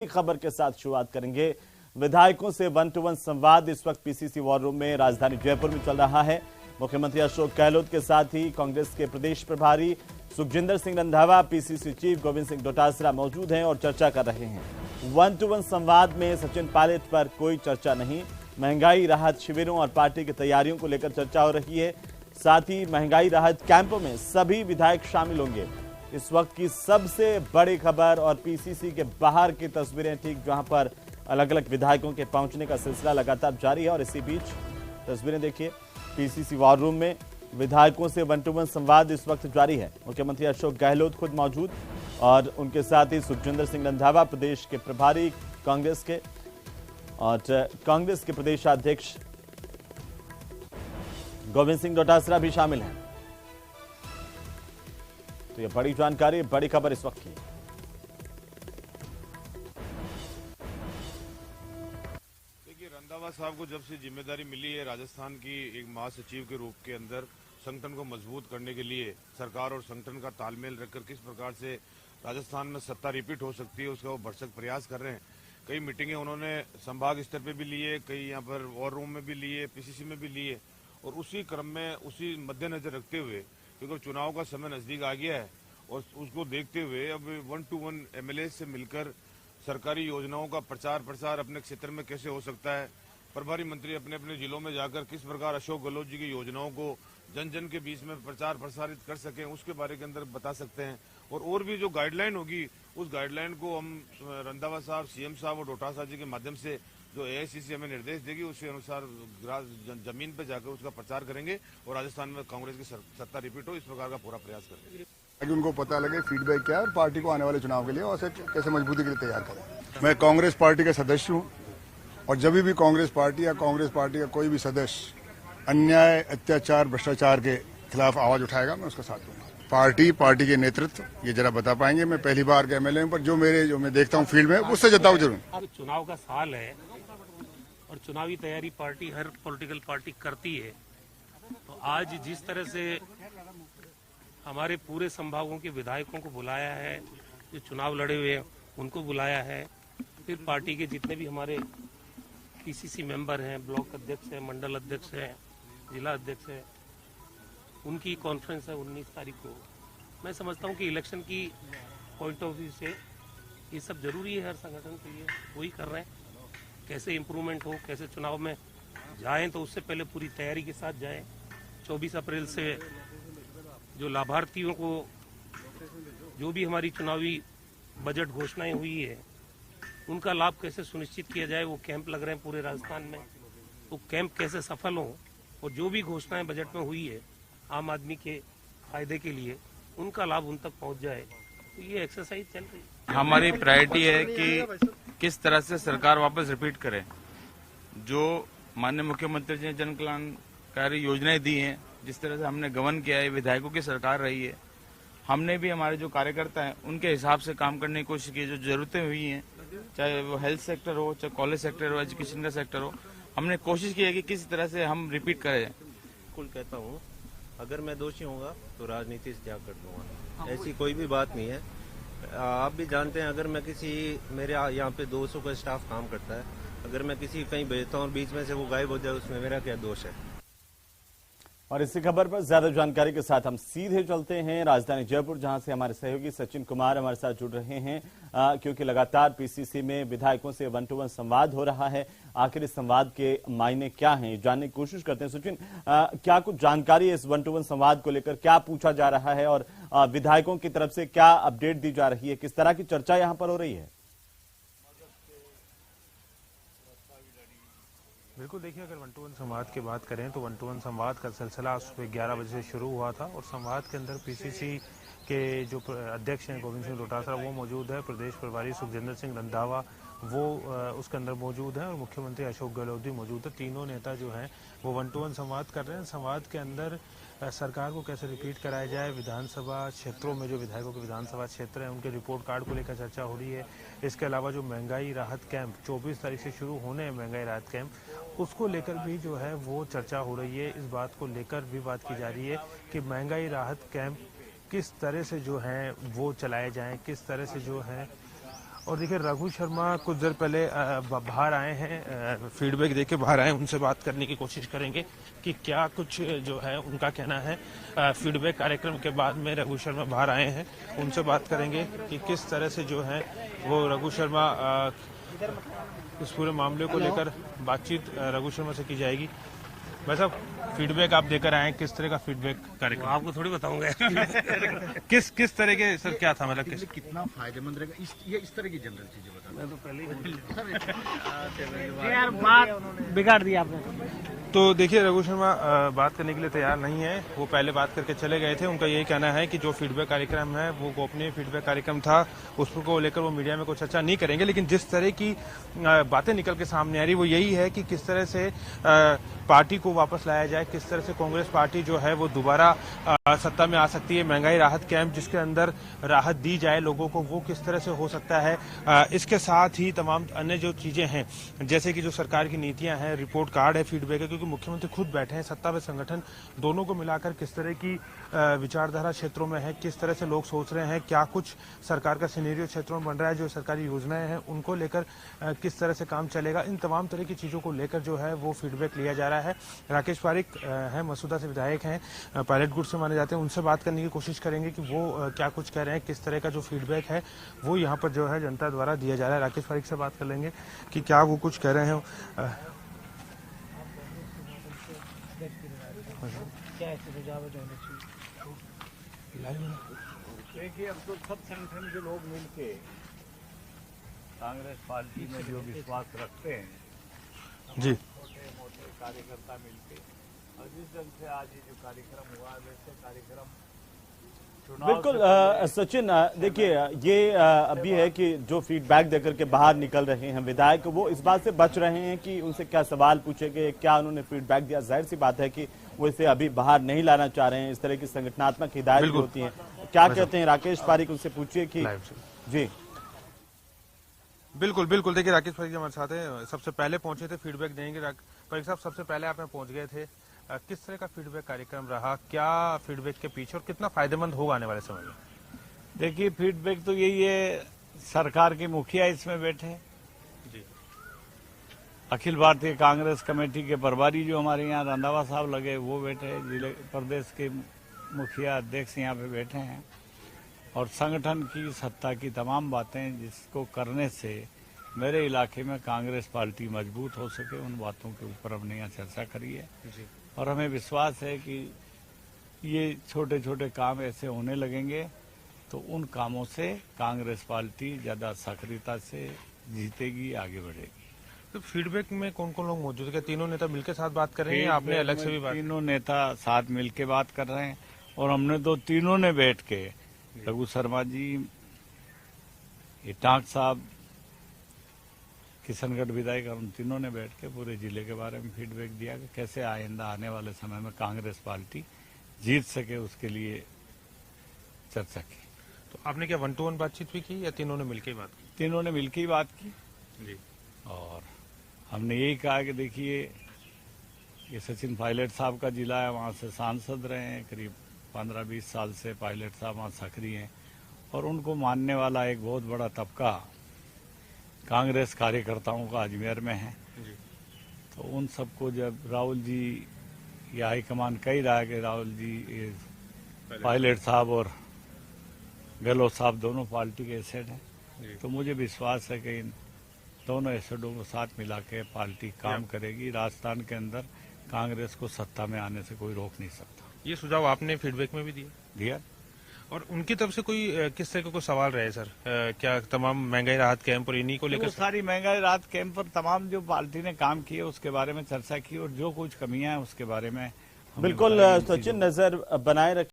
खबर के साथ शुरुआत करेंगे। विधायकों से 1 to 1 संवाद इस वक्त पीसीसी वॉर रूम में राजधानी जयपुर में चल रहा है। मुख्यमंत्री अशोक गहलोत के साथ ही कांग्रेस के प्रदेश प्रभारी सुखजिंदर सिंह रंधावा, पीसीसी चीफ गोविंद सिंह डोटासरा मौजूद हैं और चर्चा कर रहे हैं। 1 to 1 संवाद में सचिन पायलट पर कोई चर्चा नहीं। महंगाई राहत शिविरों और पार्टी की तैयारियों को लेकर चर्चा हो रही है। साथ ही महंगाई राहत कैंपों में सभी विधायक शामिल होंगे। इस वक्त की सबसे बड़ी खबर और पीसीसी के बाहर की तस्वीरें, ठीक जहां पर अलग अलग विधायकों के पहुंचने का सिलसिला लगातार जारी है। और इसी बीच तस्वीरें देखिए, पीसीसी वॉर रूम में विधायकों से 1 to 1 संवाद इस वक्त जारी है। मुख्यमंत्री अशोक गहलोत खुद मौजूद और उनके साथ ही सुखजिंदर सिंह रंधावा, प्रदेश के प्रभारी कांग्रेस के, और कांग्रेस के प्रदेशाध्यक्ष गोविंद सिंह डोटासरा भी शामिल हैं। तो ये बड़ी जानकारी, बड़ी खबर इस वक्त की। देखिए, रंधावा साहब को जब से जिम्मेदारी मिली है राजस्थान की एक महासचिव के रूप के अंदर संगठन को मजबूत करने के लिए सरकार और संगठन का तालमेल रखकर किस प्रकार से राजस्थान में सत्ता रिपीट हो सकती है उसका वो भरसक प्रयास कर रहे हैं। कई मीटिंगें उन्होंने संभाग स्तर पे भी लिए, कई यहाँ पर वॉर रूम में भी लिए, पीसीसी में भी लिए, और उसी क्रम में उसी मद्देनजर रखते हुए, क्योंकि चुनाव का समय नजदीक आ गया है और उसको देखते हुए अब 1 to 1 एमएलए से मिलकर सरकारी योजनाओं का प्रचार प्रसार अपने क्षेत्र में कैसे हो सकता है, प्रभारी मंत्री अपने अपने जिलों में जाकर किस प्रकार अशोक गहलोत जी की योजनाओं को जन जन के बीच में प्रचार प्रसारित कर सकें, उसके बारे के अंदर बता सकते हैं। और भी जो गाइडलाइन होगी उस गाइडलाइन को हम रंधावा साहब, सीएम साहब और डोटासरा जी के माध्यम से जो एआईसीसी हमें निर्देश देगी उसके अनुसार जमीन पर जाकर उसका प्रचार करेंगे और राजस्थान में कांग्रेस की सत्ता रिपीट हो, इस प्रकार का पूरा प्रयास करेंगे ताकि उनको पता लगे फीडबैक क्या है और पार्टी को आने वाले चुनाव के लिए और कैसे मजबूती के लिए तैयार करें। मैं कांग्रेस पार्टी का सदस्य हूं और जब भी कांग्रेस पार्टी या कांग्रेस पार्टी का कोई भी सदस्य अन्याय, अत्याचार, भ्रष्टाचार के खिलाफ आवाज उठाएगा, मैं उसका साथ दूंगा। पार्टी के नेतृत्व ये जरा बता पाएंगे। मैं पहली बार के एमएलए हूं, पर जो मैं देखता हूं फील्ड में उससे जताऊं जरूर। अब चुनाव का साल है और चुनावी तैयारी पार्टी, हर पॉलिटिकल पार्टी करती है। तो आज जिस तरह से हमारे पूरे संभागों के विधायकों को बुलाया है, जो चुनाव लड़े हुए हैं उनको बुलाया है, फिर पार्टी के जितने भी हमारे पीसीसी मेंबर हैं, ब्लॉक अध्यक्ष हैं, मंडल अध्यक्ष हैं, जिला अध्यक्ष हैं, उनकी कॉन्फ्रेंस है 19 तारीख को। मैं समझता हूं कि इलेक्शन की पॉइंट ऑफ व्यू से ये सब जरूरी है हर संगठन के लिए, वही कर रहे हैं। कैसे इम्प्रूवमेंट हो, कैसे चुनाव में जाएं, तो उससे पहले पूरी तैयारी के साथ जाएं। 24 अप्रैल से जो लाभार्थियों को जो भी हमारी चुनावी बजट घोषणाएं हुई है उनका लाभ कैसे सुनिश्चित किया जाए, वो कैंप लग रहे हैं पूरे राजस्थान में। वो कैंप कैसे सफल हो और जो भी घोषणाएं बजट में हुई है आम आदमी के फायदे के लिए, उनका लाभ उन तक पहुंच जाए, तो ये एक्सरसाइज चल रही है। हमारी प्रायोरिटी है कि किस तरह से सरकार वापस रिपीट करे। जो माननीय मुख्यमंत्री जी ने जन कल्याणकारी योजनाएं दी हैं, जिस तरह से हमने गवर्न किया है, विधायकों की सरकार रही है, हमने भी हमारे जो कार्यकर्ता हैं उनके हिसाब से काम करने की कोशिश की। जो जरूरतें हुई हैं, चाहे वो हेल्थ सेक्टर हो, चाहे कॉलेज सेक्टर हो, एजुकेशन का सेक्टर हो, हमने कोशिश की है कि किस तरह से हम रिपीट करें। बिल्कुल कहता हूँ, अगर मैं दोषी होऊंगा तो राजनीति से त्याग कर दूंगा, ऐसी कोई भी बात नहीं है। आप भी जानते हैं, अगर मैं मेरे यहाँ पे 200 का स्टाफ काम करता है, अगर मैं किसी कहीं भेजता हूँ और बीच में से वो गायब हो जाए, उसमें मेरा क्या दोष है। और इसी खबर पर ज्यादा जानकारी के साथ हम सीधे चलते हैं राजधानी जयपुर, जहां से हमारे सहयोगी सचिन कुमार हमारे साथ जुड़ रहे हैं, क्योंकि लगातार पीसीसी में विधायकों से 1 to 1 संवाद हो रहा है। आखिर इस संवाद के मायने क्या हैं, जानने की कोशिश करते हैं। सचिन, क्या कुछ जानकारी है इस 1 to 1 संवाद को लेकर, क्या पूछा जा रहा है और विधायकों की तरफ से क्या अपडेट दी जा रही है, किस तरह की चर्चा यहाँ पर हो रही है? बिल्कुल, देखिए, अगर 1 to 1 संवाद की बात करें तो 1 to 1 संवाद का सिलसिला सुबह 11 बजे से शुरू हुआ था और संवाद के अंदर पीसीसी के जो अध्यक्ष हैं गोविंद सिंह डोटासरा वो मौजूद है, प्रदेश प्रभारी सुखजिंदर सिंह रंधावा वो उसके अंदर मौजूद है और मुख्यमंत्री अशोक गहलोत भी मौजूद है। तीनों नेता जो हैं वो 1 to 1 संवाद कर रहे हैं। संवाद के अंदर सरकार को कैसे रिपीट कराया जाए, विधानसभा क्षेत्रों में जो विधायकों के विधानसभा क्षेत्र हैं उनके रिपोर्ट कार्ड को लेकर चर्चा हो रही है। इसके अलावा जो महंगाई राहत कैंप 24 तारीख से शुरू होने हैं, महंगाई राहत कैंप, उसको लेकर भी जो है वो चर्चा हो रही है। इस बात को लेकर भी बात की जा रही है कि महंगाई राहत कैंप किस तरह से जो है वो चलाए जाएं, किस तरह से जो है और देखिए रघु शर्मा कुछ देर पहले बाहर आए हैं, फीडबैक देके बाहर आए, उनसे बात करने की कोशिश करेंगे कि क्या कुछ जो है उनका कहना है। फीडबैक कार्यक्रम के बाद में रघु शर्मा बाहर आए हैं, उनसे बात करेंगे कि किस तरह से जो है वो रघु शर्मा इस पूरे मामले को लेकर बातचीत रघु शर्मा से की जाएगी। भाई साहब, फीडबैक आप देकर आए हैं, किस तरह का फीडबैक कार्यक्रम? आपको थोड़ी बताऊंगा। किस तरह के सर, क्या था मतलब कितना फायदेमंद रहेगा इस तरह की जनरल चीजें बताना। तो यार बात बिगाड़ दी आपने। तो देखिए रघु शर्मा बात करने के लिए तैयार नहीं है, वो पहले बात करके चले गए थे। उनका यही कहना है कि जो फीडबैक कार्यक्रम है वो गोपनीय फीडबैक कार्यक्रम था, उसको लेकर वो मीडिया में कोई चर्चा नहीं करेंगे। लेकिन जिस तरह की बातें निकल के सामने आ रही वो यही है कि किस तरह से पार्टी को वापस लाया जाए, किस तरह से कांग्रेस पार्टी जो है वो दोबारा सत्ता में आ सकती है। महंगाई राहत कैंप जिसके अंदर राहत दी जाए लोगों को, वो किस तरह से हो सकता है। इसके साथ ही तमाम अन्य जो चीजें हैं, जैसे कि जो सरकार की नीतियां हैं, रिपोर्ट कार्ड है, फीडबैक है, क्योंकि मुख्यमंत्री खुद बैठे हैं, सत्ता व संगठन दोनों को मिलाकर किस तरह की विचारधारा क्षेत्रों में है, किस तरह से लोग सोच रहे हैं, क्या कुछ सरकार का सिनेरियो क्षेत्रों में बन रहा है, जो सरकारी योजनाएं हैं उनको लेकर किस तरह से काम चलेगा, इन तमाम तरह की चीजों को लेकर जो है वो फीडबैक लिया जा रहा है। राकेश पारिक है, मसूदा से विधायक हैं, पायलट गुट से माने जाते हैं, उनसे बात करने की कोशिश करेंगे कि वो क्या कुछ कह रहे हैं, किस तरह का जो फीडबैक है वो यहाँ पर जो है जनता द्वारा दिया जा रहा है। राकेश पारिक से बात कर लेंगे कि क्या वो कुछ कह रहे हैं। देखिए, अब तो सब संगठन के लोग मिलके कांग्रेस पार्टी में जो विश्वास रखते हैं जी, छोटे मोटे कार्यकर्ता मिलके, और जिस ढंग से आज ये जो कार्यक्रम हुआ वैसे कार्यक्रम बिल्कुल सचिन, देखिए ये अभी है कि जो फीडबैक देकर के बाहर निकल रहे हैं विधायक, वो इस बात से बच रहे हैं कि उनसे क्या सवाल पूछे गए, क्या उन्होंने फीडबैक दिया। जाहिर सी बात है कि वो इसे अभी बाहर नहीं लाना चाह रहे हैं। इस तरह की संगठनात्मक हिदायत भी होती है। क्या कहते हैं राकेश पारिक, उनसे पूछिए कि जी। बिल्कुल बिल्कुल, देखिए राकेश पारिक हमारे साथ है, सबसे पहले पहुंचे थे फीडबैक देंगे। पारिक साहब, सबसे पहले आप यहाँ पहुंच गए थे, किस तरह का फीडबैक कार्यक्रम रहा, क्या फीडबैक के पीछे और कितना फायदेमंद होगा आने वाले समय में? देखिए, फीडबैक तो यही है, सरकार के मुखिया इसमें बैठे जी, अखिल भारतीय कांग्रेस कमेटी के प्रभारी जो हमारे यहाँ रंधावा साहब लगे वो बैठे, जिले प्रदेश के मुखिया अध्यक्ष यहाँ पे बैठे हैं, और संगठन की सत्ता की तमाम बातें जिसको करने से मेरे इलाके में कांग्रेस पार्टी मजबूत हो सके, उन बातों के ऊपर हमने यहाँ चर्चा करी है। जी। और हमें विश्वास है कि ये छोटे छोटे काम ऐसे होने लगेंगे तो उन कामों से कांग्रेस पार्टी ज्यादा सक्रियता से जीतेगी, आगे बढ़ेगी। तो फीडबैक में कौन कौन लोग मौजूद है? तीनों नेता मिलकर साथ बात कर रहे हैं, आपने अलग से भी बात? तीनों नेता साथ मिलकर बात कर रहे हैं, और हमने तो तीनों ने बैठ के, रघु शर्मा जी, ये टांक साहब, किशनगढ़ विधायक, हम तीनों ने बैठ के पूरे जिले के बारे में फीडबैक दिया कि कैसे आइंदा आने वाले समय में कांग्रेस पार्टी जीत सके, उसके लिए चर्चा की। तो आपने क्या 1-to-1 बातचीत भी की या तीनों ने मिलकर बात की? तीनों ने मिलकर ही बात की जी। और हमने यही कहा कि देखिए, ये सचिन पायलट साहब का जिला है, वहाँ से सांसद रहे हैं, करीब 15-20 साल से पायलट साहब वहाँ सक्रिय हैं, और उनको मानने वाला एक बहुत बड़ा तबका कांग्रेस कार्यकर्ताओं का अजमेर में है। जी। तो उन सबको जब राहुल जी या हाईकमान कह रहा है कि राहुल जी, पायलट साहब और गहलोत साहब दोनों पार्टी के एसेट हैं, तो मुझे विश्वास है कि इन दोनों एसेटों को साथ मिला के पार्टी काम करेगी। राजस्थान के अंदर कांग्रेस को सत्ता में आने से कोई रोक नहीं सकता। ये सुझाव आपने फीडबैक में भी दिया। और उनकी तरफ से कोई किस तरह का कोई सवाल रहे सर? क्या तमाम महंगाई राहत कैंप और इन्हीं को लेकर सारी महंगाई राहत कैंप पर तमाम जो पार्टी ने काम किए उसके बारे में चर्चा की, और जो कुछ कमियां हैं उसके बारे में बिल्कुल सचिन नजर बनाए रखें।